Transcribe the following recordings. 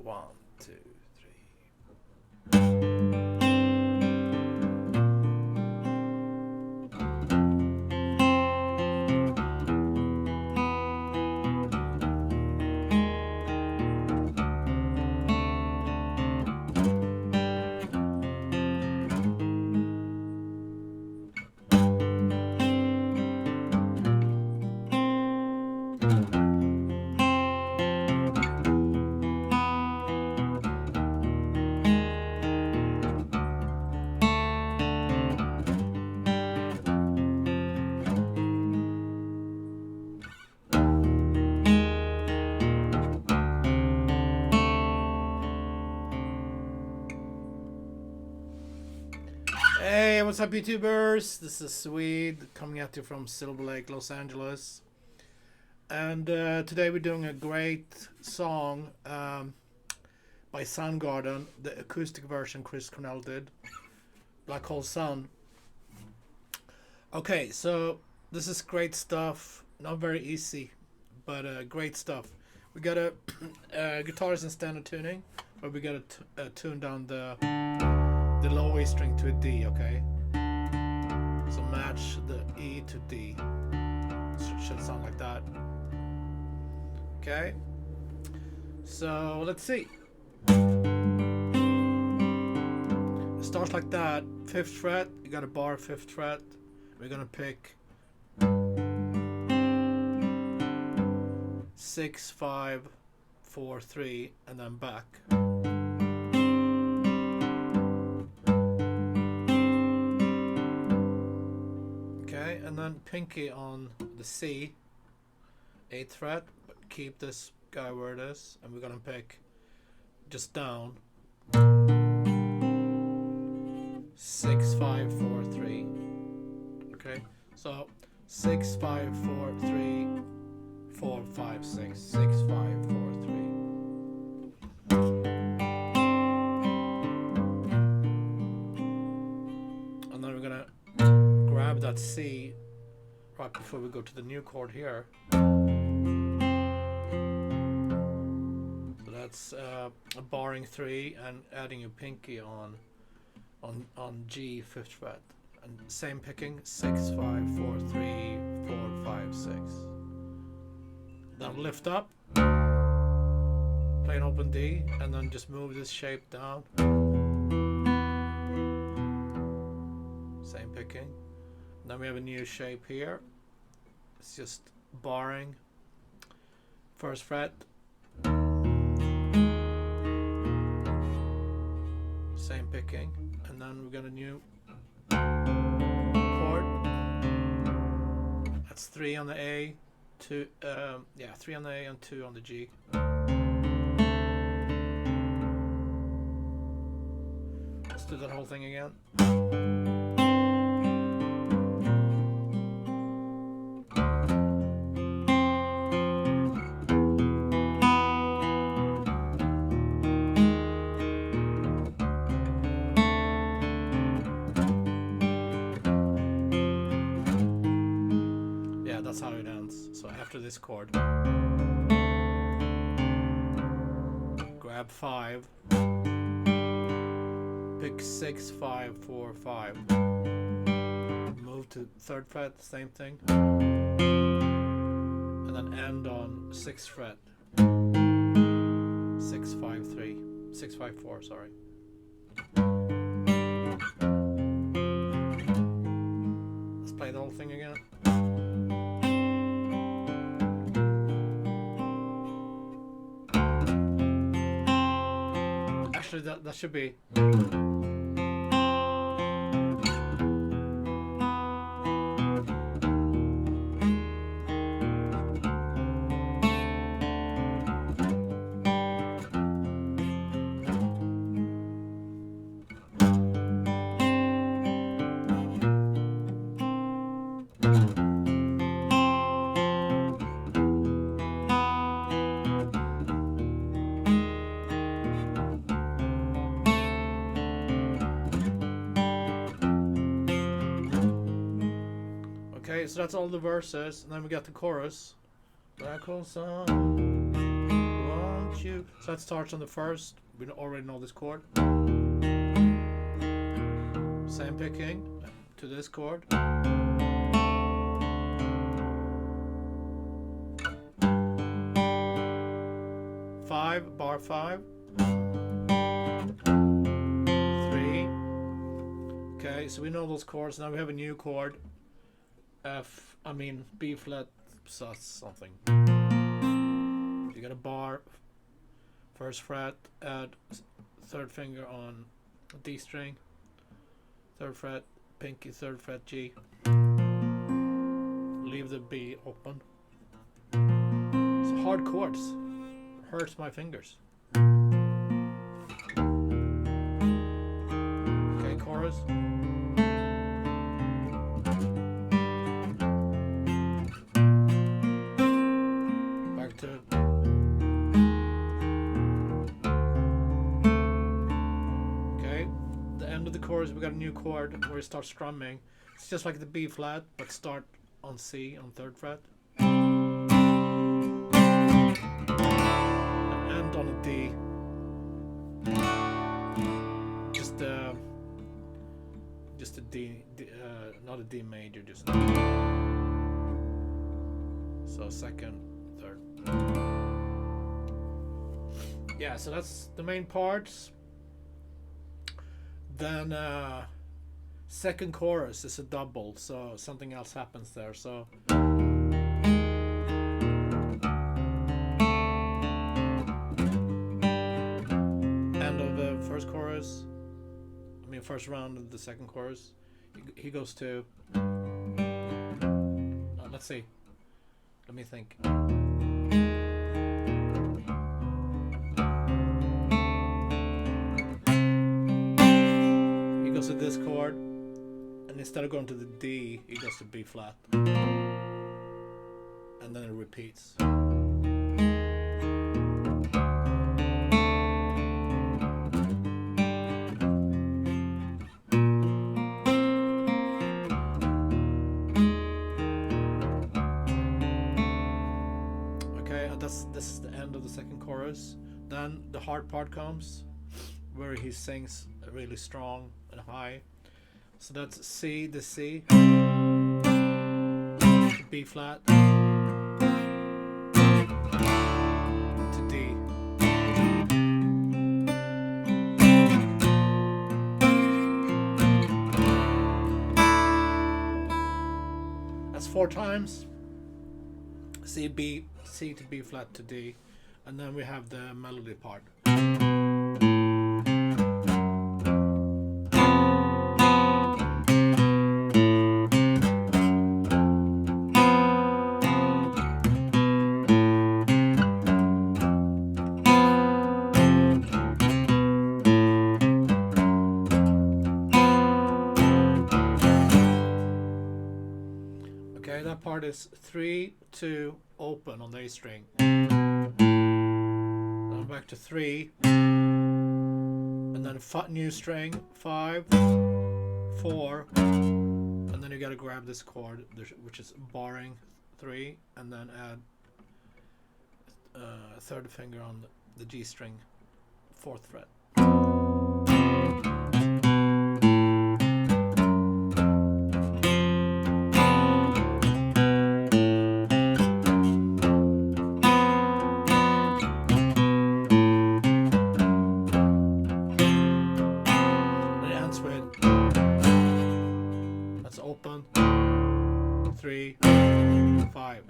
1, 2, 3. Hey, what's up, YouTubers? This is Swede coming at you from Silver Lake, Los Angeles. And today we're doing a great song by Soundgarden, the acoustic version Chris Cornell did, Black Hole Sun. Okay, so this is great stuff. Not very easy, but great stuff. We got a guitars in standard tuning, but we got to tune down the low A string to a D, okay? So match the E to D. So it should sound like that. Okay? So let's see. It starts like that. 5th fret, you got a bar 5th fret. We're gonna pick 6, 5, 4, 3, and then back. And then pinky on the C, 8th fret, but keep this guy where it is, and we're gonna pick just down 6, 5, 4, 3. Okay, so 6, 5, 4, 3, 4, 5, 6, 6, 5, 4, 3. And then we're gonna grab that C right before we go to the new chord here. So that's a barring 3 and adding a pinky on G 5th fret, and same picking 6, 5, 4, 3, 4, 5, 6. Then lift up, play an open D, and then just move this shape down. Same picking. Then we have a new shape here. It's just barring 1st fret, same picking, and then we got a new chord. That's 3 on the A, 2, 3 on the A and 2 on the G. Let's do that whole thing again. That's how it ends. So after this chord, grab 5, pick 6, 5, 4, 5, move to 3rd fret, same thing, and then end on 6th fret, 6, 5, 3, 6, 5, 4, sorry. Let's play the whole thing again. That should be. Okay, so that's all the verses, and then we got the chorus. Black hole sun, won't teach you. So that starts on the first. We already know this chord. Same picking to this chord. Bar 5. 3. Okay, so we know those chords. Now we have a new chord. B flat sus something. You got a bar, first fret, add third finger on D string, third fret, pinky, third fret G. Leave the B open. So hard chords. Hurts my fingers. Okay, chorus. Back to okay. The end of the chorus, we got a new chord where it starts strumming. It's just like the B flat, but start on C on third fret. On a D, just a D, not a D major, just so second, third. Yeah, so that's the main parts. Then second chorus is a double, so something else happens there. So. First round of the second chorus, he goes to let's see, let me think. He goes to this chord, and instead of going to the D, he goes to B flat, and then it repeats. This is the end of the second chorus. Then the hard part comes, where he sings really strong and high. So that's C, the C, to B flat, to D. That's 4 times. C to B flat to D, and then we have the melody part. Okay, that part is 3, 2, open on the A string. Then back to 3, and then new string 5, 4, and then you gotta grab this chord, which is barring 3, and then add third finger on the G string, 4th fret. Open 3, 5.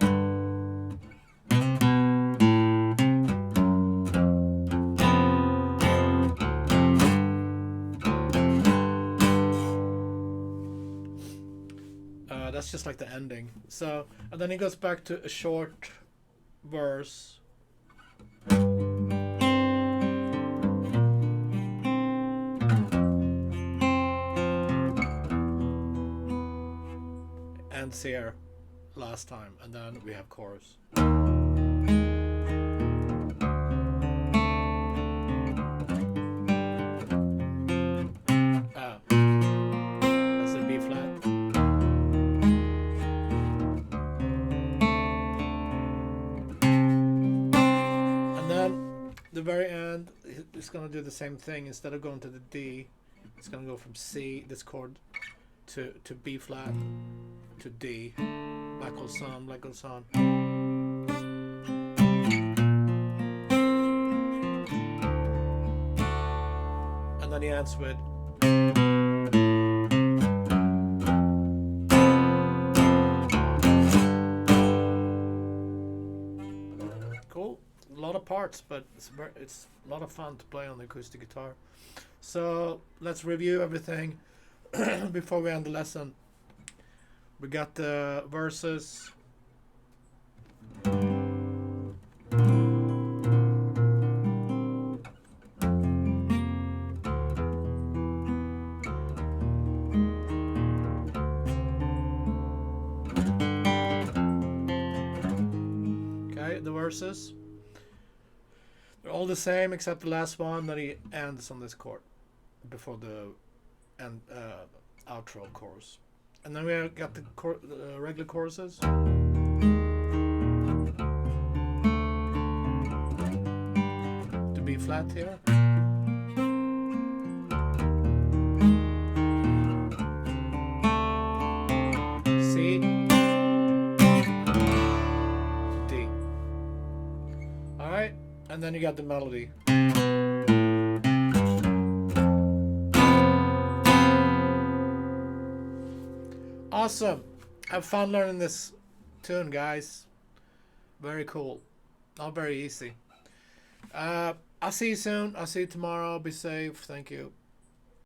That's just like the ending. So, and then he goes back to a short verse. Ends here last time, and then we have chorus. That's a B flat. And then it's gonna do the same thing. Instead of going to the D, it's gonna go from C, this chord, to B flat, to D. Black hole sun, black hole sun. And then he ends with. Cool. A lot of parts, but it's a lot of fun to play on the acoustic guitar. So let's review everything before we end the lesson. We got the verses. Okay, the verses. They're all the same except the last one that he ends on this chord before the outro chorus. And then we got the regular choruses. To B flat here. C. D. Alright, and then you got the melody. Awesome. Have fun learning this tune, guys. Very cool. Not very easy. I'll see you soon. I'll see you tomorrow. Be safe. Thank you.